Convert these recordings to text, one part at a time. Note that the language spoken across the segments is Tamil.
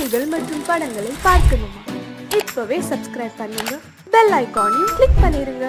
செய்திகள் மற்றும் படங்களை பார்க்கணுமா? இப்பவே சப்ஸ்கிரைப் பண்ணுங்க, பெல் ஐகானையும் கிளிக் பண்ணிருங்க.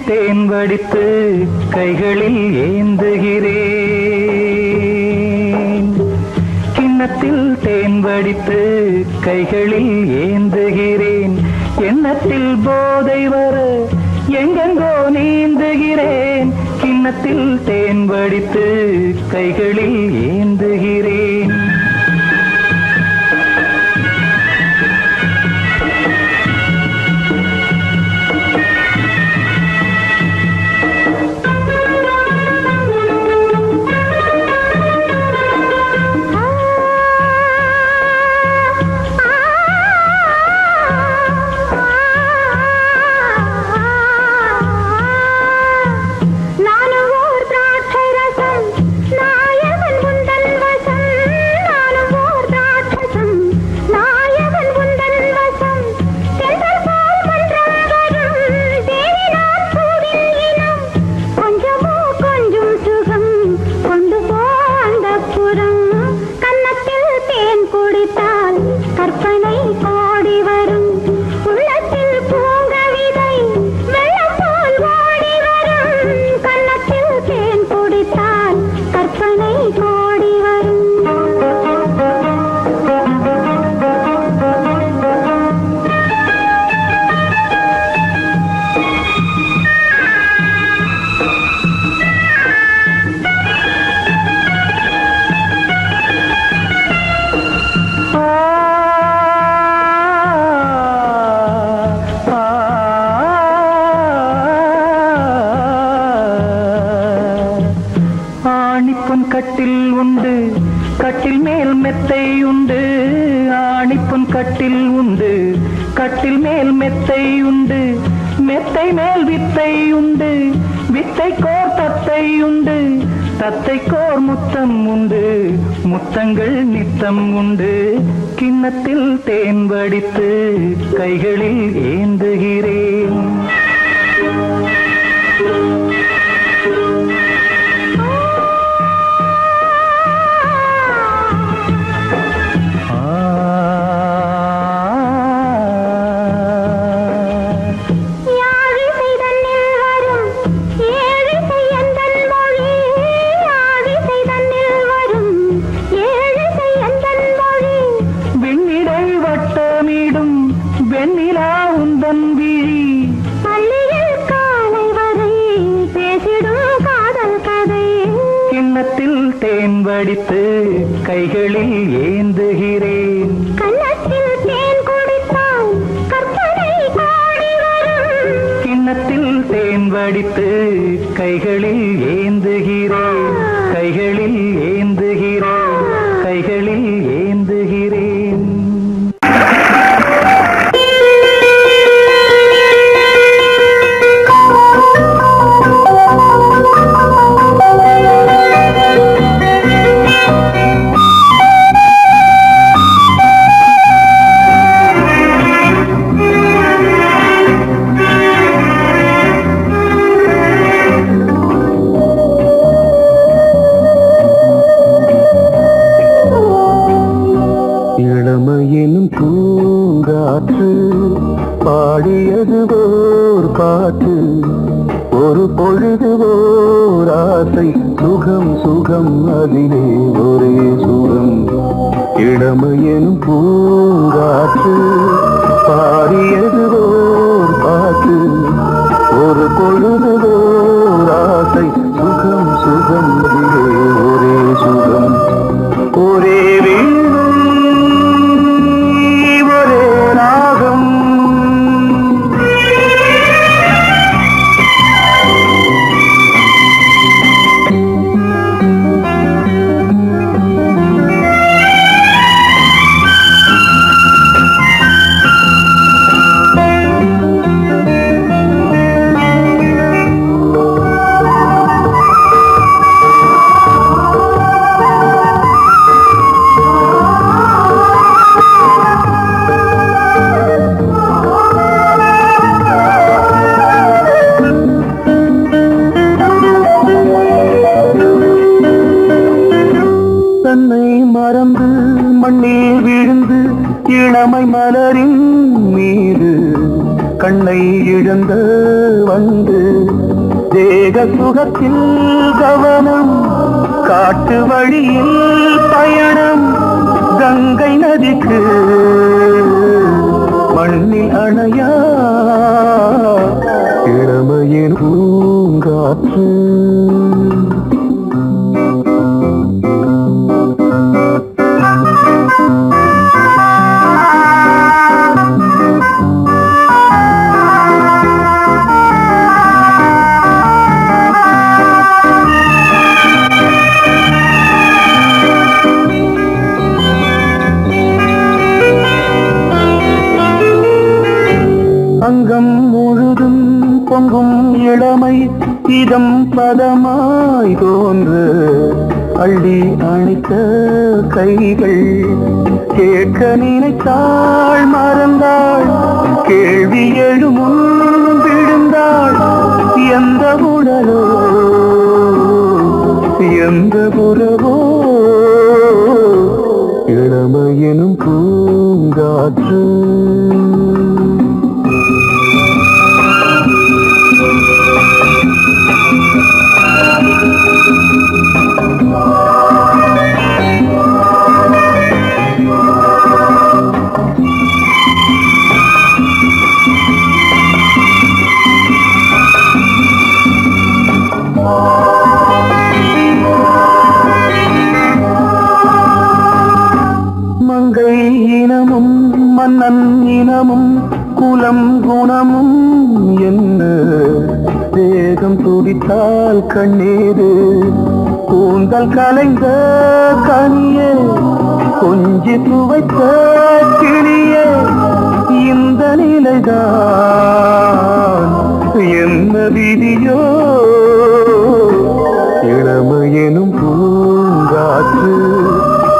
தேன் வடித்து கைகளில் ஏந்துகிறேன், கிண்ணத்தில் தேன் வடித்து கைகளில் ஏந்துகிறேன். எண்ணத்தில் போதை வர எங்கெங்கோ நீந்துகிறேன், கிண்ணத்தில் தேன் வடித்து கைகளில் ஏந்துகிறேன். கட்டில் உண்டு, கட்டில் மேல் மெத்தை உண்டு, ஆணிப்பொன் கட்டில் உண்டு, கட்டில் மேல் மெத்தை உண்டு, மெத்தை மேல் வித்தை உண்டு, வித்தை கோர் தத்தை உண்டு, தத்தை கோர் முத்தம் உண்டு, முத்தங்கள் நித்தம் உண்டு. கிண்ணத்தில் தேன் வடித்து கைகளில் ஏந்துகிறேன். வெண்ணிலா உந்தன் விழி பள்ளியில் காலை வரை பேசிடும் காதல் கதை. கிண்ணத்தில் தேன் வடித்து கைகளில் ஏந்துகிறேன். கண்ணத்தில் தேன் குடித்தால் கற்பனை கோடி வரும். கிண்ணத்தில் தேன் வடித்து கைகளில் ஏந்துகிறேன், கைகளில் ஏந்துகிறேன், கைகளில் ஏந்துகிறேன். இளமையினும் பூங்காற்று பாடியது ஓர் பாட்டு, ஒரு பொழுது ஓர் ஆசை சுகம் சுகம் அதிலே ஒரே சுகம் இளமையெனும் பூங்காற்று பாடியது ஓர் பாட்டு ஒரு பொழுதுதோர் ஆசை சுகம் சுகம் அதிலே ஒரே சுகம் ஒரே வீணை ஒரே ராகம் தன்னை மறந்து மண்ணில் விழுந்து இளமை மலரின் மீது கண்ணை இழந்த வந்து தேக சுகத்தில் கவனம் காட்டு வழியில் பயணம் கங்கை நதிக்கு மண்ணில் அணையா இளமையின் பூங்காற்று அங்கம் முழுதும் பொங்கும் இளமை இதம் பதமாய் தோன்று அள்ளி அணைத்த கைகள் கேட்க நினைத்தாள் மறந்தாள் கேள்வி எழுமுன் விழுந்தாள் எந்த உடலோ எந்த புறவோ இளமையெனும் பூங்காற்று மங்கை இனமும் மன்னன் இனமும் குலம் குணமும் என்ன தேகம் துடித்தால் கண்ணீரு கூந்தல் கலைந்த கனியே கொஞ்சி துவைத்த கிளியே இந்த நிலைதான் என்ன விதியோ இளமையெனும் பூங்காற்று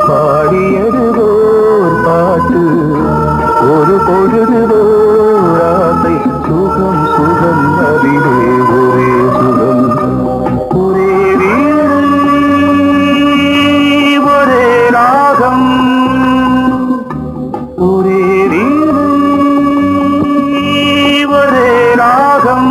பாடியதுவோர் பாட்டு ஒரு பொழுதுவோர் ஆசை சுகம் சுகம் அதிலே ஒரே சுகம் ஒரே வீணை ஒரே ராகம் ஒரே வீணை ஒரே ராகம்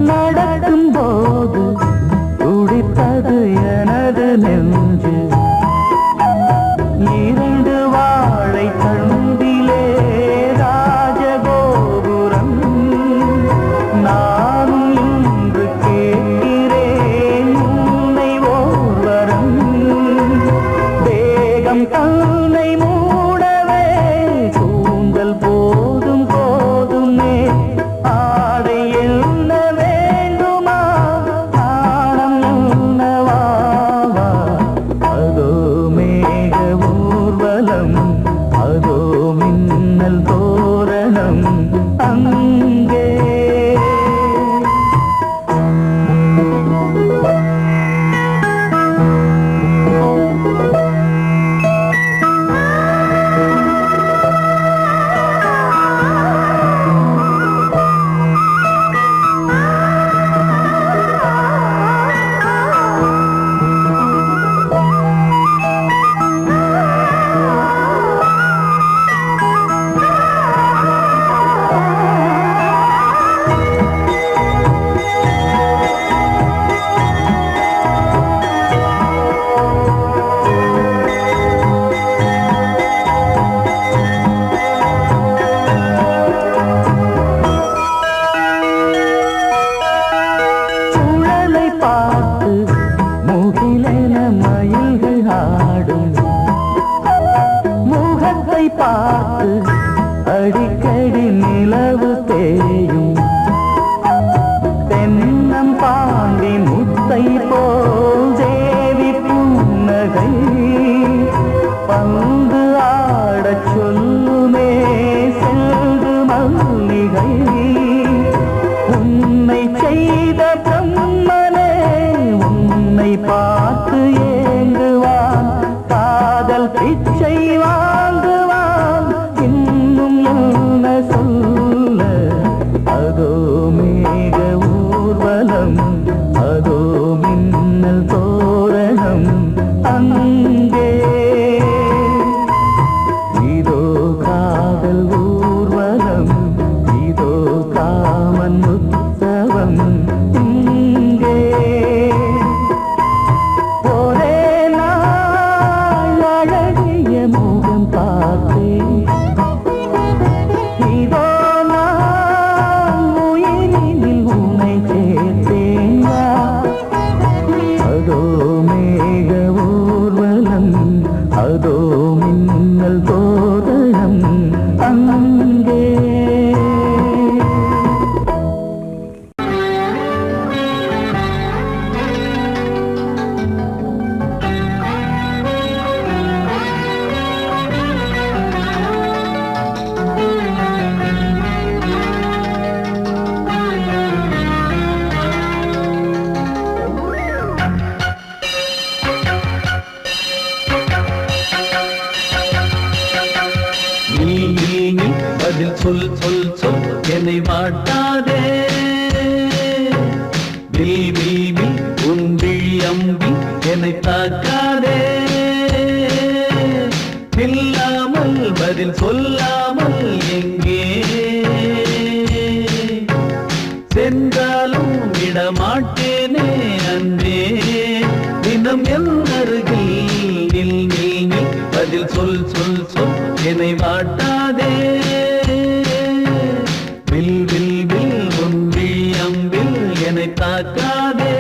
நடக்கும் போது துடித்தது எனது நெஞ்சு இரண்டு வாழை தண்டிலே ராஜகோபுரம் நானும் இன்று கேட்கிறேன் உன்னை ஓர்வரம் தேகம் தன்னை மூடவே கூந்தல் போதும் போதுமே ஆடை என்ன வேண்டுமா ஆடம் என்னவாவா அதோ மேக ஊர்வலம் அதோ மின்னல் தோரணம் அங்கே சுழலை பார்த்து முகிலென மயில்கள் ஆடும் முகத்தை பார்த்து அடிக்கடி நிலவு தேயும் தென்னம் பாண்டி முத்தை போல் தேவி புன்னகை பந்து ஆடச் சொல்லுமே செல்து மல்லிகை உன்னை செய்த பிரம்மனே உன்னை பார்த்து ஏங்குவான் காதல் பிச்சை வாங்குவான் இன்னும் என்ன சொல்ல அதோ மேக ஊர்வலம் அதோ மின்னல் தோரணம் அங்கே இதோ காதல் ஊர்வலம் இதோ காமன் உற்சவம் இங்கே ஒரே நாள் அழகிய முகம் பார்த்தேன் இதோ நான் உயிரினில் உன்னை சேர்த்தேன் அதோ மேக ஊர்வலம் அதோ மின்னல் தோரணம் அங்கே நீ பதில் சொல் சொல் சொல் என்னை வாட்டாதே வில் உன் விழி அம்பி என்னை தாக்காதே இல்லாமல் பதில் சொல்லாமல் எங்கே சென்றாலும் விடமாட்டேனே அன்பே தினம் என் அருகில் நில் நில் நில் பதில் சொல் சொல் சொல் என்னை வாட்டாதே வில் வில் வில் உன் விழி அம்பில் என்னை தாக்காதே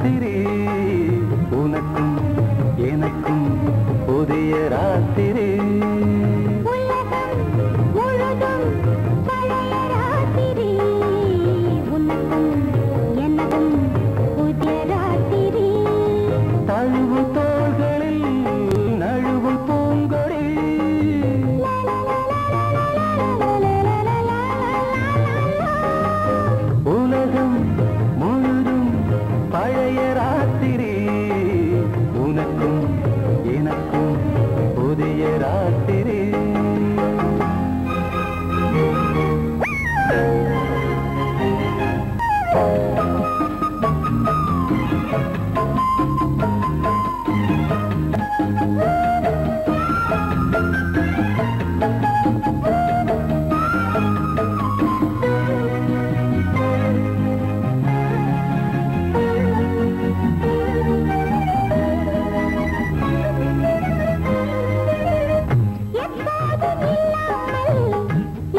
ராத்திரி உனக்கும் எனக்கும் புதிய ராத்திரி உலகம் முழுதும் பழைய ராத்திரி உனக்கும் எனக்கும் புதிய ராத்திரி தழுவும் தோள்களில் நழுவும் பூங்கொடி உலகம் முழுதும் பழைய ராத்திரி உனக்கும் எனக்கும் புதிய ராத்திரி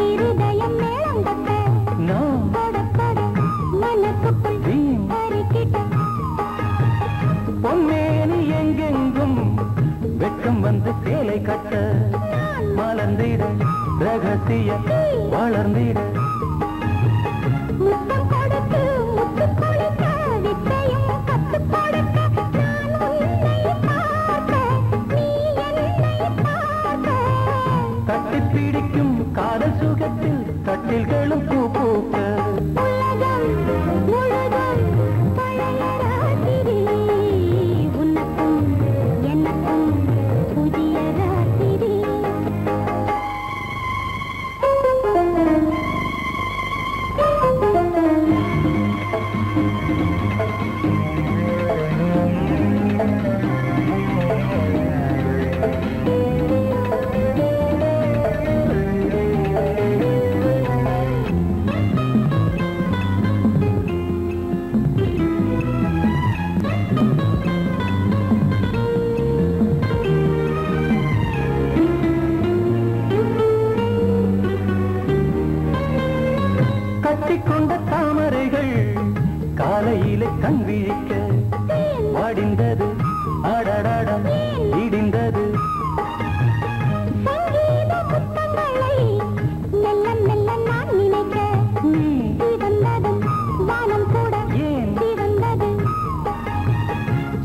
இருதயம் மேளம் தட்ட நான் பட மனசுக்குள் வீண் அறிக்கிட்ட பொன்னேனி எங்கெங்கும் வெட்கம் வந்து சேலை கட்ட மலர்ந்திட ரகசிய வளர்ந்திட முத்தம் கொடுத்து முத்து கொடுக்க வித்தையும் கத்துக் கொடுக்க நான் உன்னை பார்க்க நீ என்னை பார்க்க தட்டிப் பிடிக்கும் காதல் சுகத்தில் கட்டில்களும் பூ பூக்க உலகம் முழுதும் பழைய ராத்திரி உனக்கும் எனக்கும் புதிய ராத்திரி கட்டிக்கொண்ட தாமரைகள் காலையிலே கண் விழிக்க வாடிந்தது அடடடம் இடிந்தது சங்கீத முத்தங்களை மெல்ல மெல்ல நான் நினைக்க சிவந்ததும் வானம் கூட ஏன் சிவந்தது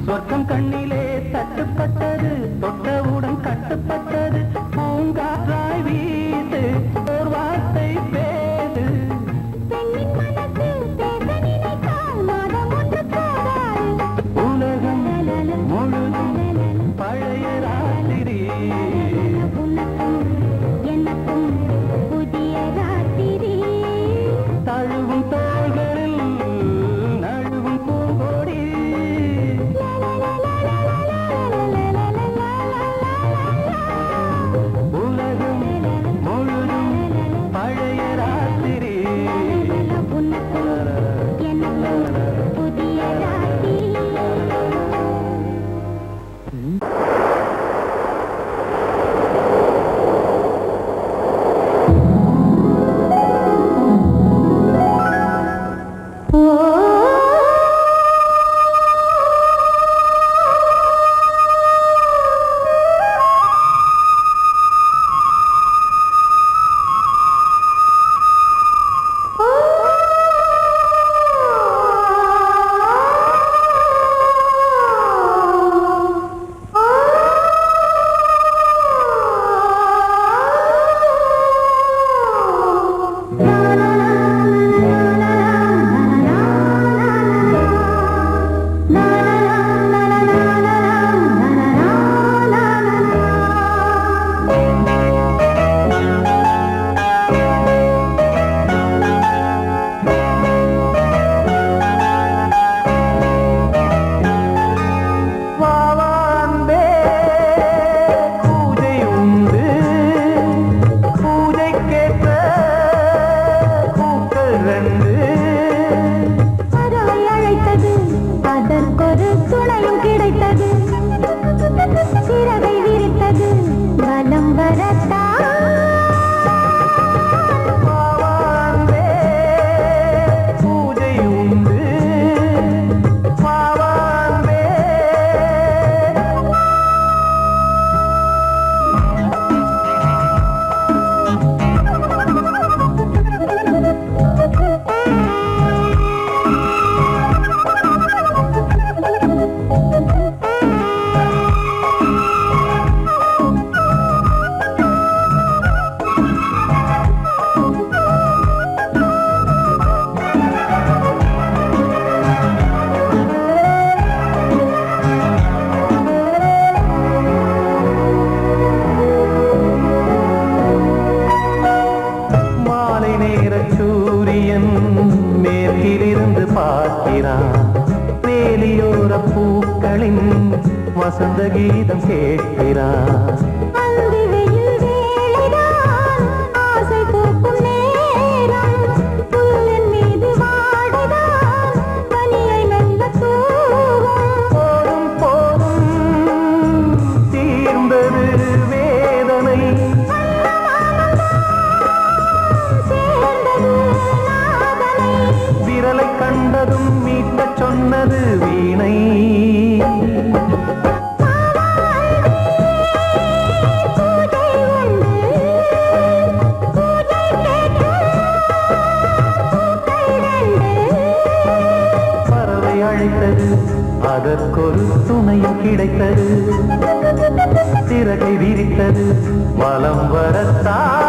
சொர்க்கம் கண்ணிலே தட்டுப்பட்டது தொட்டவுடன் கட்டுப்பட்டது பூங்காற்றாய் வீசு ஒரு வார்த்தை பேசு பெண்ணின் மனசு பேச நினைத்தால் மாதம் ஒன்று போதாது உலகம் முழுதும் பழைய ராத்திரி உனக்கும் எனக்கும் புதிய ராத்திரி தழுவும் தோள்களில் நழுவும் பூங்கொடி உலகம் முழுதும் பழைய ராத்திரி உனக்கும் எனக்கும் புதிய ராத்திரி இருந்து பார்க்கிறான் வேலியோர பூக்களின் வசந்த கீதம் கேட்கிறான் அந்தி வெயில் வேளைதான் ஆசை பூக்கும் நேரம் புல்லின் மீது வாடைதான் பனியை மெல்ல தூவும் போதும் போதும் தீர்ந்தது வேதனை சேர்ந்தது நாதனை விரலை கண்டதும் மீட்டச் சொன்னது வீணை பூஜை உண்டு பூஜை கேட்கும் பூக்கள் ரெண்டு பறவை அழைத்தது அதற்கொரு துணையும் கிடைத்தது சிறகை விரித்தது வலம் வரத்தான்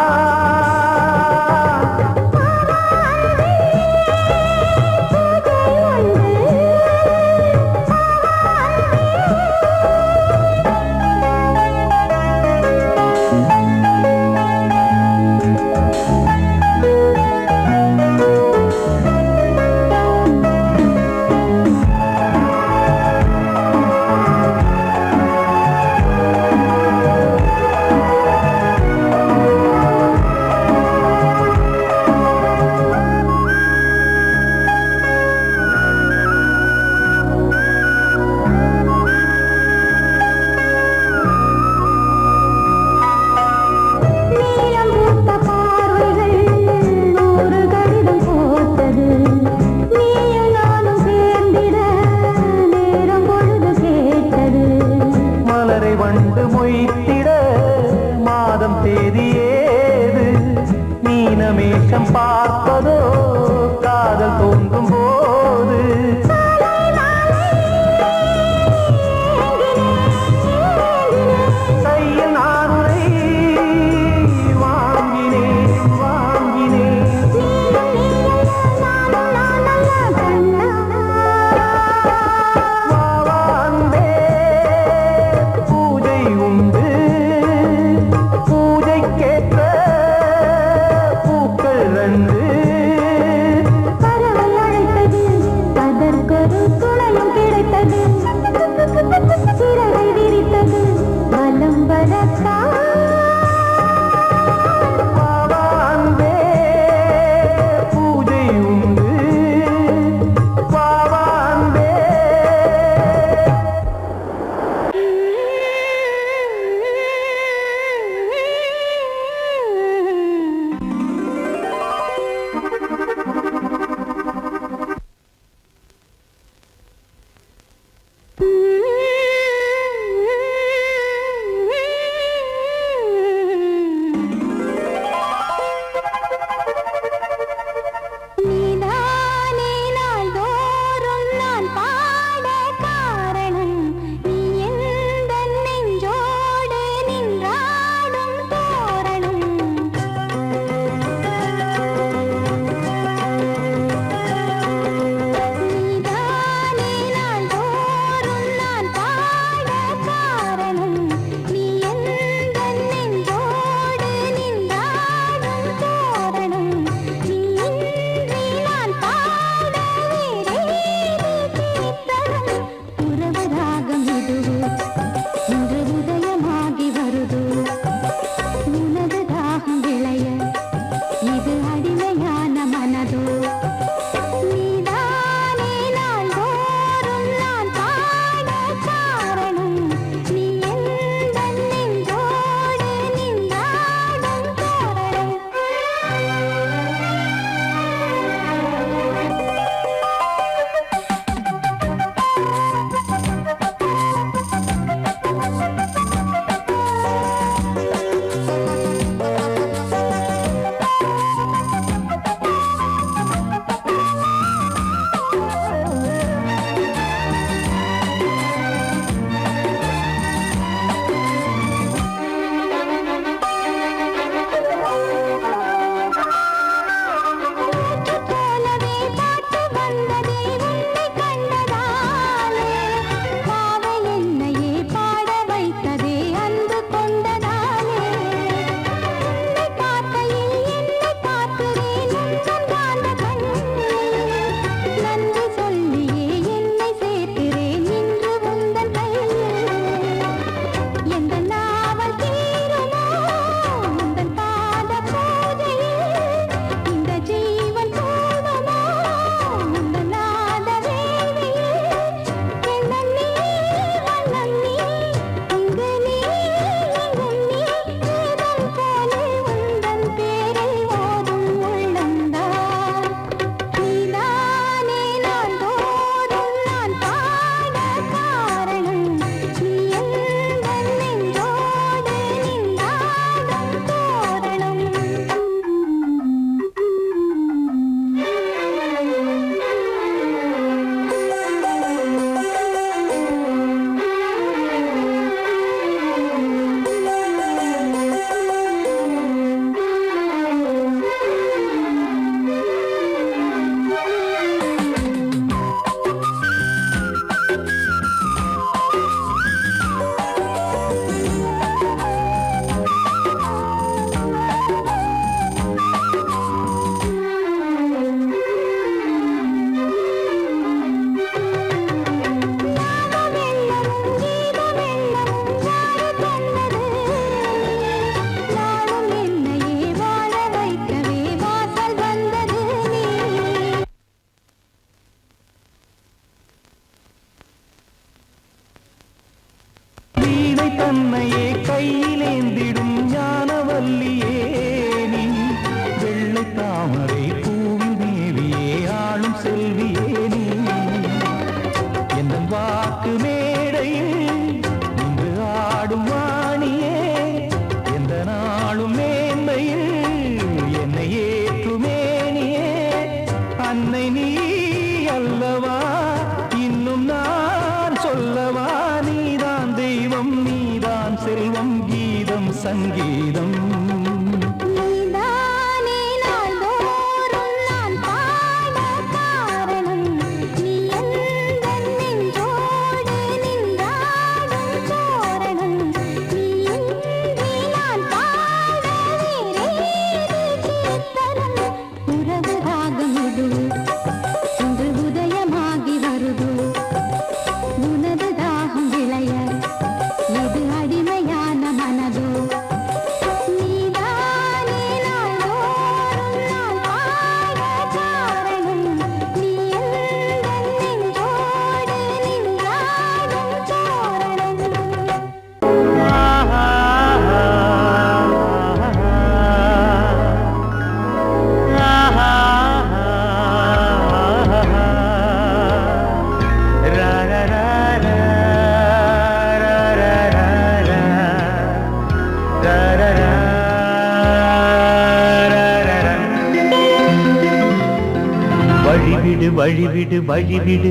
வழிவிடு வழிவிடு வழிவிடு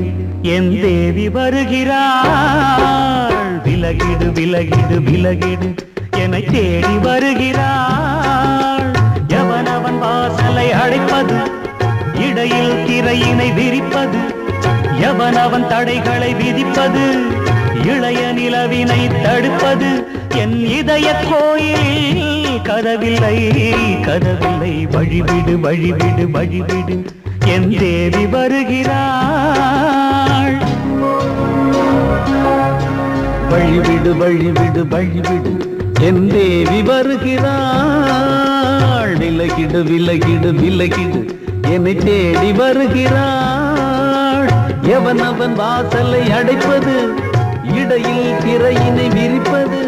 என் தேவி வருகிறாள் விலகிடு விலகிடு விலகிடு என்னை தேடி வருகிறாள் எவனவன் வாசலை அடைப்பது இடையில் திரையினை விரிப்பது எவனவன் தடைகளை விதிப்பது இளைய நிலவினை தடுப்பது என் இதய கோயிலில் கதவில்லை கதவில்லை வழிவிடு வழிவிடு வழிவிடு என் தேவி வருகிறாள் வழிவிடு வழிவிடு வழிவிடு என் தேவி வருகிறாள் விலகிடு விலகிடு விலகிடு என்னை தேடி வருகிறாள் எவனவன் வாசலை அடைப்பது இடையில் திரையினை விரிப்பது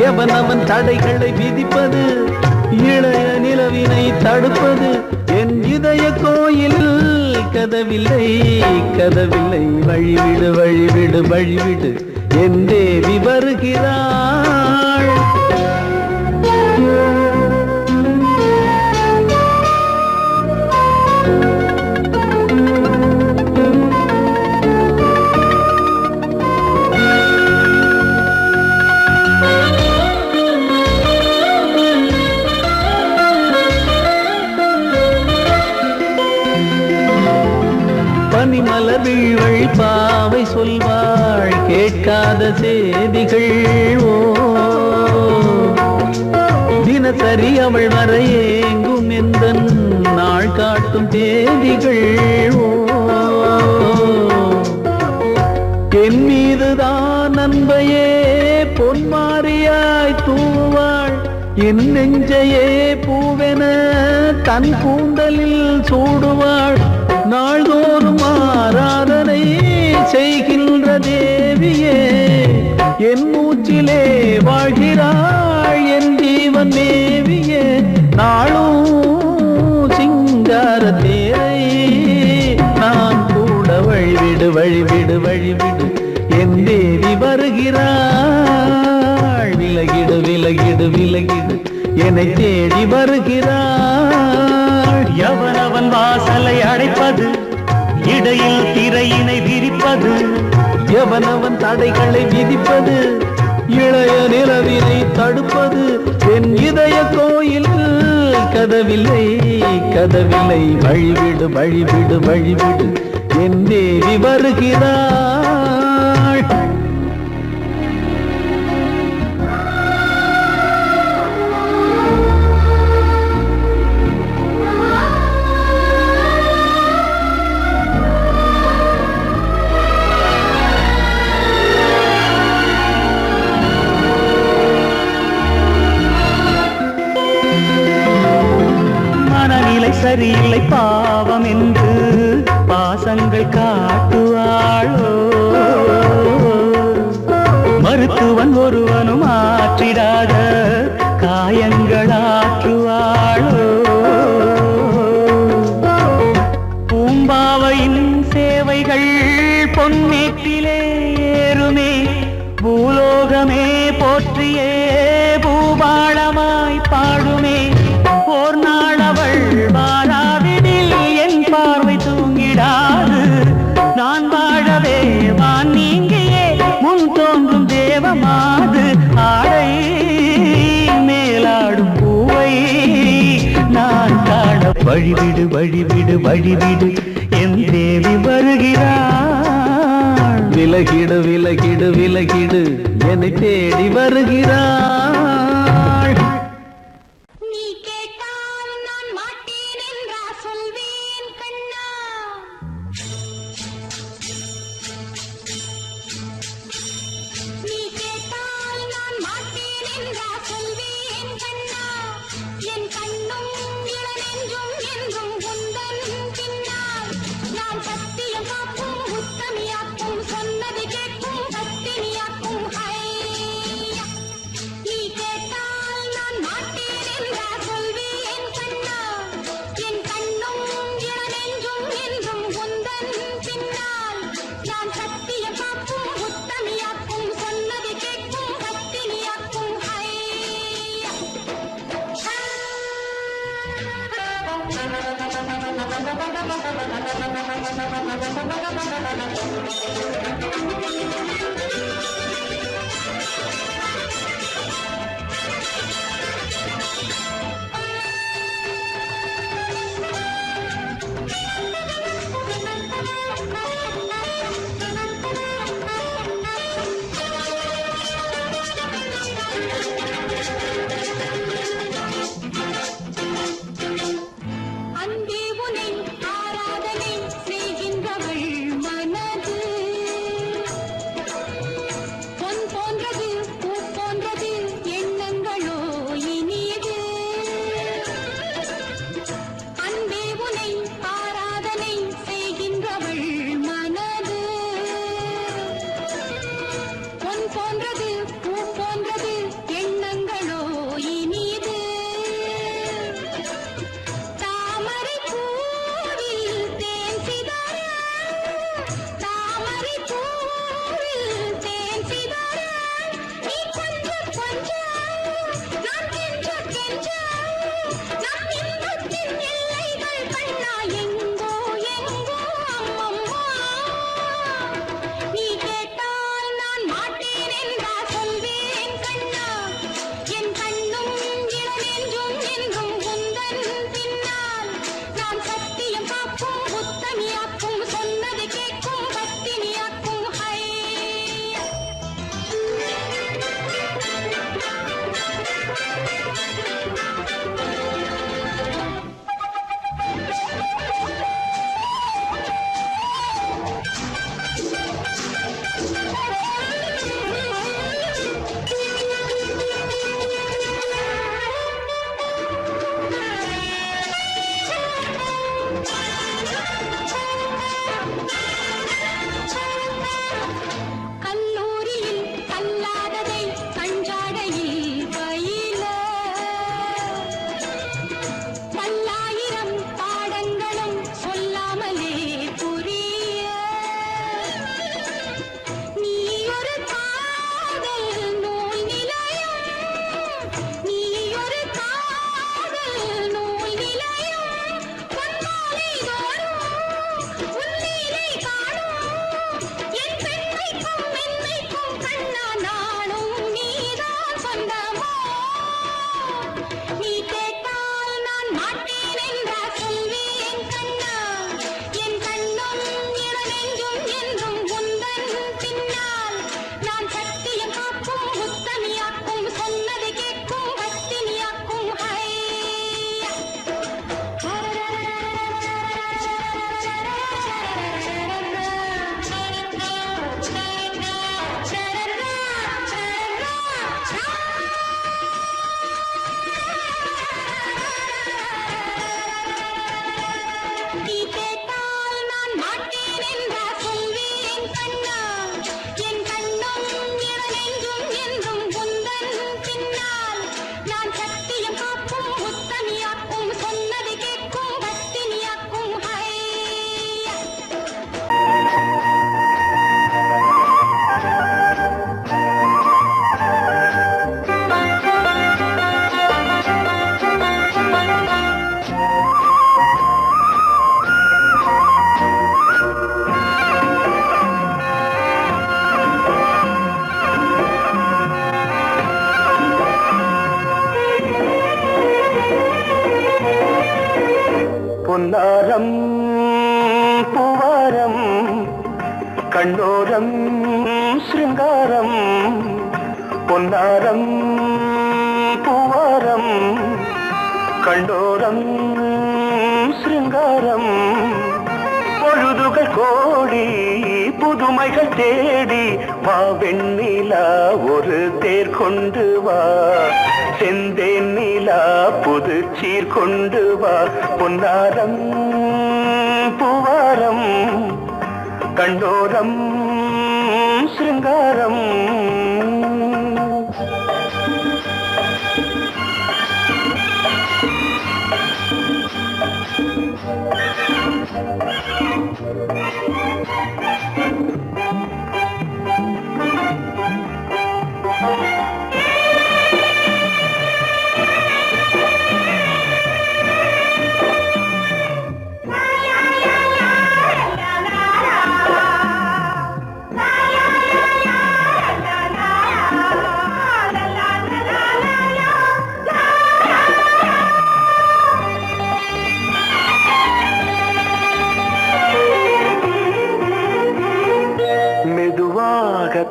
எவனவன் தடைகளை விதிப்பது இளைய நிலவினை தடுப்பது என் இதய கோயில் கதவில்லை கதவில்லை வழிவிடு வழிவிடு வழிவிடு என் தேவி வருகிறாள் பனிமலர் வீழ்வழி பாவை சொல்வாள் கேட்காத செய்திகள் ஓ தினசரி அவள் வர ஏங்கும் எந்த நாள் காட்டும் தேதிகள் ஓ என் மீதுதான் அன்பையே பொன்மாரியாய் தூவாள் என் நெஞ்சையே பூவென தன் கூந்தலில் சூடுவாள் நாள்தோறும் ஆராதனை செய்கின்ற தேவியே என் மூச்சிலே வாழ்கிறாள் என் ஜீவன் தேவியே நாளும் சிங்கார தேரை நான் கூட வழிவிடு வழிவிடு வழிவிடு என் தேவி வருகிறாள் விலகிடு விலகிடு விலகிடு என்னை தேடி வருகிறாள் எவனவன் வாசலை அடைப்பது இடையில் திரையினை விரிப்பது எவனவன் தடைகளை விதிப்பது இளைய நிலவினை தடுப்பது என் இதய கோயில் கதவில்லை கதவில்லை வழிவிடு வழிவிடு வழிவிடு என் தேவி வருகிறாள் சரியில்லை பாவம் என்று பாசங்கள் காட்டுவாளோ மருத்துவன் ஒருவனும் ஆற்றிடாத காயங்களாற்றுவாளோ பூம்பாவையின் சேவைகள் பொன்னேட்டிலே ஏறுமே பூலோகமே போற்றியே பூபாளமாய் பாடுமே ஓர் நாள் அவள் வாராவிடில் என் பார்வை தூங்கிடாது நான் வாழவே வான் நீங்கியே முன் தோன்றும் தேவமாது ஆடை மேலாடும் பூவை நான் காண வழிவிடு வழிவிடு வழிவிடு என் தேவி வருகிறாள் விலகிடு விலகிடு விலகிடு என்னை தேடி வருகிறாள் சொன்னது கேட்கும் கத்தினியாக்கும் ஹை நீ கேட்ட அன்பே உனை ஆராதனை செய்கின்றவள் மனது பொன் போன்றது பூ போன்றது எண்ணங்களோ இனியது அன்பே உனை ஆராதனை செய்கின்றவள் மனது பொன் போன்றது பூ போன்றது எண்ணங்களோ இனியது தாமரை பூவில் தேன் சிதற தாமரை பூவில் தேன் சிதற நீ கொஞ்சம் கொஞ்சம் நான் கெஞ்ச கெஞ்ச நம் இன்பத்தின் எல்லைகள் கண்ணா எங்கோ எங்கோ அம்மம்மா நீ கேட்டால் நான் மாட்டேன் என்றா சொல்வேன் கண்ணா என் கண்ணும் இளநெஞ்சும் என்றும் உந்தன் பின்னால் நான் சத்தியம் காக்கும் புத்தமியாக்கும் சொன்னது கேட்கும் பத்தினியாக்கும் ஹை கல்லூரியில் கல்லாததை கஞ்சாடையில் பயில பல்லாயிரம் பாடங்களும் சொல்லாமலே புரிய நீ ஒரு காதல் நூல் நிலையம் நீ ஒரு காதல் நூல் நிலையம் பொன்மாலை தோறும் உன்னீரை காணும் என் பெண்மைக்கும் மென்மைக்கும் கண்ணா நானும் நீதான் சொந்தமோ நீ கேட்டால் நான் மாட்டேன் என்றா சொல்வேன் கண்ணா என் கண்ணும் இளநெஞ்சும் என்றும் உந்தன் பின்னால் நான் சத்தியம் காக்கும் உத்தமியாக்கும் சொன்னது கேட்கும் பத்தினியாக்கும் ஹை நீ கேட்டால் நான் மாட்டேன் என்றா சொல்வேன் கண்ணா என் கண்ணும் இளநெஞ்சும் என்றும் உந்தன் பின்னால் நான் சத்தியம் காக்கும் உத்தமியாக்கும் சொன்னது கேட்கும் பத்தினியாக்கும் ஹை பொன்னாரம் பூவாரம் கண்ணோரம் சிருங்காரம் பொன்னாரம் பூவாரம் கண்டோரம் சிருங்காரம் பொழுதுகள் கோடி புதுமைகள் தேடி வா வெண்ணிலா ஒரு தேர் கொண்டு வா செந்தேன் நிலா புது சீர் கொண்டு வா பொன்னாரம் பூவாரம் கண்டோரம் சிருங்காரம்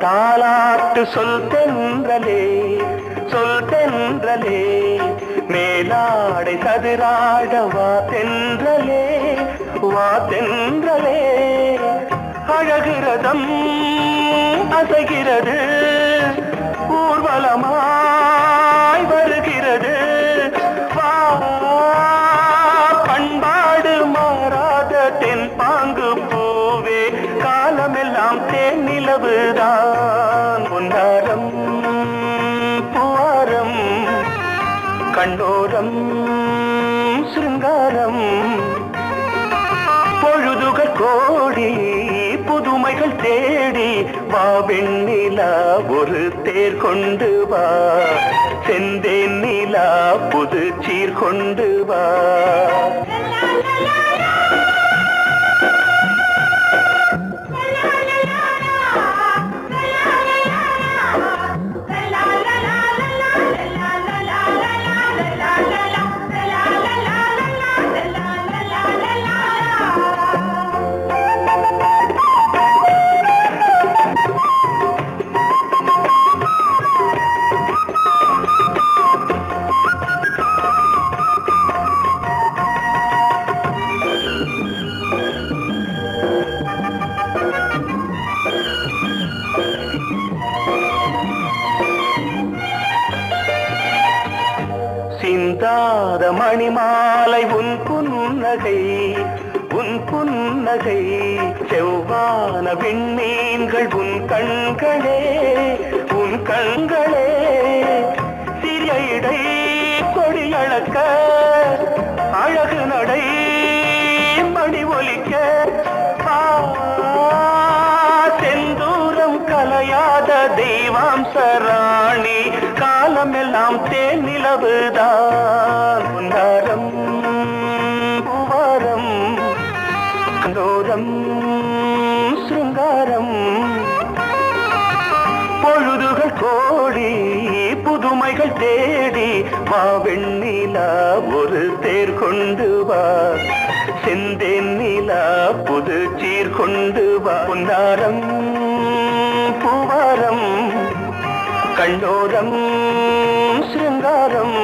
தாலாட்டு சொல் தென்றலே சொல் தென்றலே மேலாடை சதுராட வா தென்றலே வா தென்றலே அழகிறதம் அசைகிறது ஊர்வலமாய் வருகிறது வா பண்பாடு மாறாத தென் பாங்கு பூவே காலமெல்லாம் தேன் நிலவுதான் பொன்னாரம் பூவாரம் கண்ணோரம் சிருங்காரம் பொழுதுகள் கோடி புதுமைகள் தேடி வா வெண்ணிலா ஒரு தேர் கொண்டு வா செந்தேன் நிலா புது சீர் கொண்டு வா சிந்தாத மணிமாலை உன் புன்னகை செவ்வான விண்மீன்கள் உன் கண்களே சிறிய இடை கொடியளக்க அழகு நடை மணி ஒலிக்க செந்தூரம் கலையாத தெய்வாம்சராணி காலமெல்லாம் தேன் நிலவுதான் பொன்னாரம் பூவாரம் கண்டோரம் சிருங்காரம் பொழுதுகள் கோடி புதுமைகள் தேடி வா வெண்ணிலா ஒரு தேர் கொண்டு வா செந்தேன் நிலா புது சீர் கொண்டு வா பொன்னாரம் பூவாரம் கண்டோரம் சிருங்காரம்